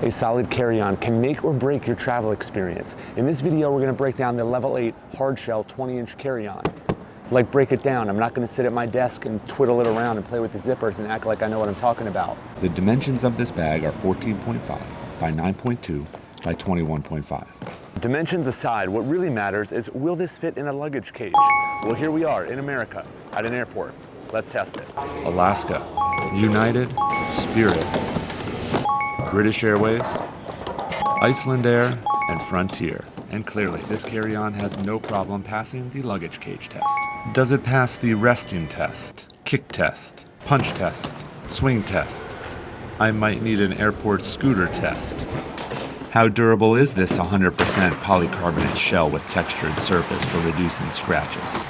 A solid carry-on can make or break your travel experience. In this video, we're going to break down the Level 8 hard-shell 20-inch carry-on. Like, break it down. I'm not going to sit at my desk and twiddle it around and play with the zippers and act like I know what I'm talking about. The dimensions of this bag are 14.5 by 9.2 by 21.5. Dimensions aside, what really matters is, will this fit in a luggage cage? Well, here we are in America at an airport. Let's test it. Alaska, United, Spirit, British Airways, Iceland Air, and Frontier. And clearly, this carry-on has no problem passing the luggage cage test. Does it pass the resting test, kick test, punch test, swing test? I might need an airport scooter test. How durable is this 100% polycarbonate shell with textured surface for reducing scratches?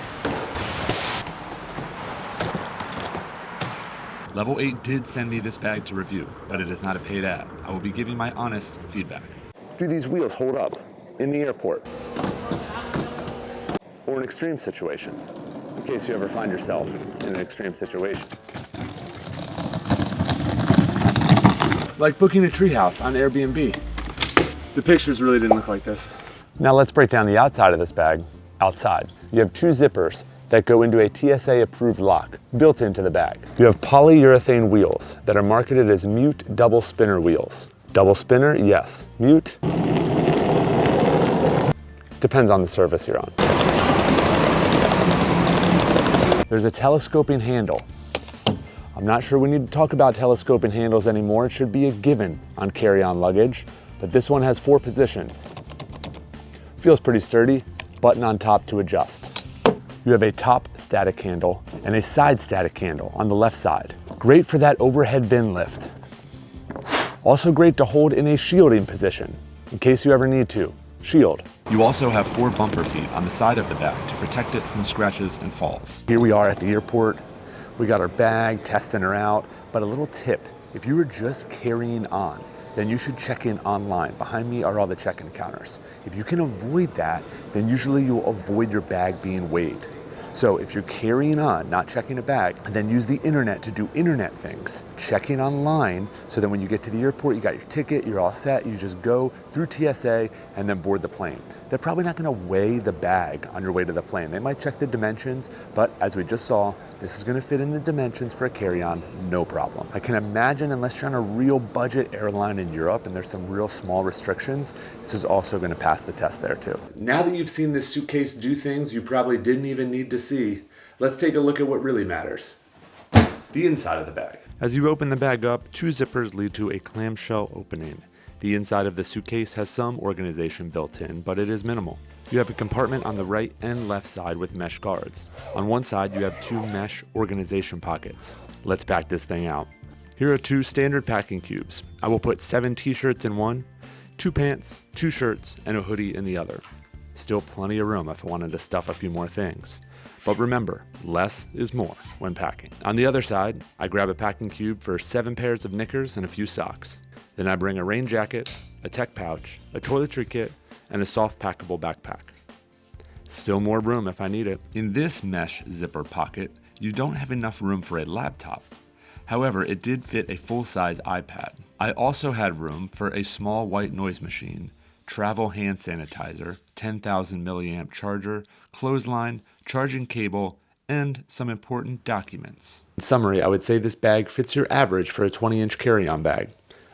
Level 8 did send me this bag to review, but it is not a paid ad. I will be giving my honest feedback. Do these wheels hold up in the airport? Or in extreme situations, in case you ever find yourself in an extreme situation. Like booking a treehouse on Airbnb. The pictures really didn't look like this. Now let's break down the outside of this bag. Outside, you have two zippers that go into a TSA approved lock built into the bag. You have polyurethane wheels that are marketed as Mute double spinner wheels. Double spinner, yes. Mute, depends on the surface you're on. There's a telescoping handle. I'm not sure we need to talk about telescoping handles anymore. It should be a given on carry-on luggage, but this one has 4 positions. Feels pretty sturdy, button on top to adjust. You have a top static handle and a side static handle on the left side. Great for that overhead bin lift. Also great to hold in a shielding position, in case you ever need to. Shield. You also have 4 bumper feet on the side of the bag to protect it from scratches and falls. Here we are at the airport. We got our bag, testing her out, but a little tip, if you were just carrying on, then you should check in online. Behind me are all the check-in counters. If you can avoid that, then usually you'll avoid your bag being weighed. So if you're carrying on, not checking a bag, then use the internet to do internet things. Check in online so that when you get to the airport, you got your ticket, you're all set, you just go through TSA and then board the plane. They're probably not gonna weigh the bag on your way to the plane. They might check the dimensions, but as we just saw, this is gonna fit in the dimensions for a carry-on, no problem. I can imagine, unless you're on a real budget airline in Europe and there's some real small restrictions, this is also gonna pass the test there too. Now that you've seen this suitcase do things you probably didn't even need to see, let's take a look at what really matters. The inside of the bag. As you open the bag up, 2 zippers lead to a clamshell opening. The inside of the suitcase has some organization built in, but it is minimal. You have a compartment on the right and left side with mesh guards. On one side, you have 2 mesh organization pockets. Let's pack this thing out. Here are 2 standard packing cubes. I will put 7 t-shirts in one, 2 pants, 2 shirts, and a hoodie in the other. Still plenty of room if I wanted to stuff a few more things. But remember, less is more when packing. On the other side, I grab a packing cube for 7 pairs of knickers and a few socks. Then I bring a rain jacket, a tech pouch, a toiletry kit, and a soft packable backpack. Still more room if I need it. In this mesh zipper pocket, you don't have enough room for a laptop. However, it did fit a full-size iPad. I also had room for a small white noise machine, travel hand sanitizer, 10,000 milliamp charger, clothesline, charging cable, and some important documents. In summary, I would say this bag fits your average for a 20-inch carry-on bag.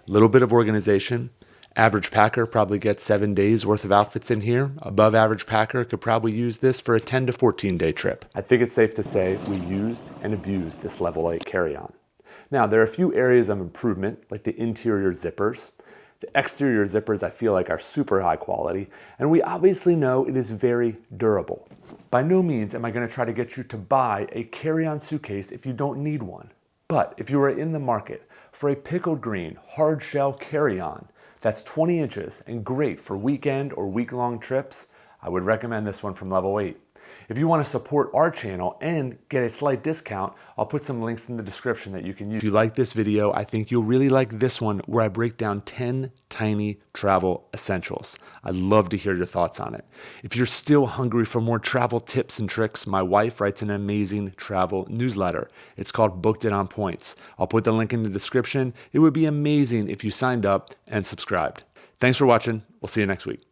Little bit of organization. Average packer probably gets 7 days worth of outfits in here. Above average packer could probably use this for a 10 to 14 day trip. I think it's safe to say we used and abused this Level 8 carry-on. Now, there are a few areas of improvement, like the interior zippers. The exterior zippers I feel like are super high quality, and we obviously know it is very durable. By no means am I going to try to get you to buy a carry-on suitcase if you don't need one. But if you are in the market for a pickled green, hard shell carry-on that's 20 inches and great for weekend or week-long trips, I would recommend this one from Level 8. If you want to support our channel and get a slight discount, I'll put some links in the description that you can use. If you like this video, I think you'll really like this one where I break down 10 tiny travel essentials. I'd love to hear your thoughts on it. If you're still hungry for more travel tips and tricks, my wife writes an amazing travel newsletter. It's called Booked It on Points. I'll put the link in the description. It would be amazing if you signed up and subscribed. Thanks for watching. We'll see you next week.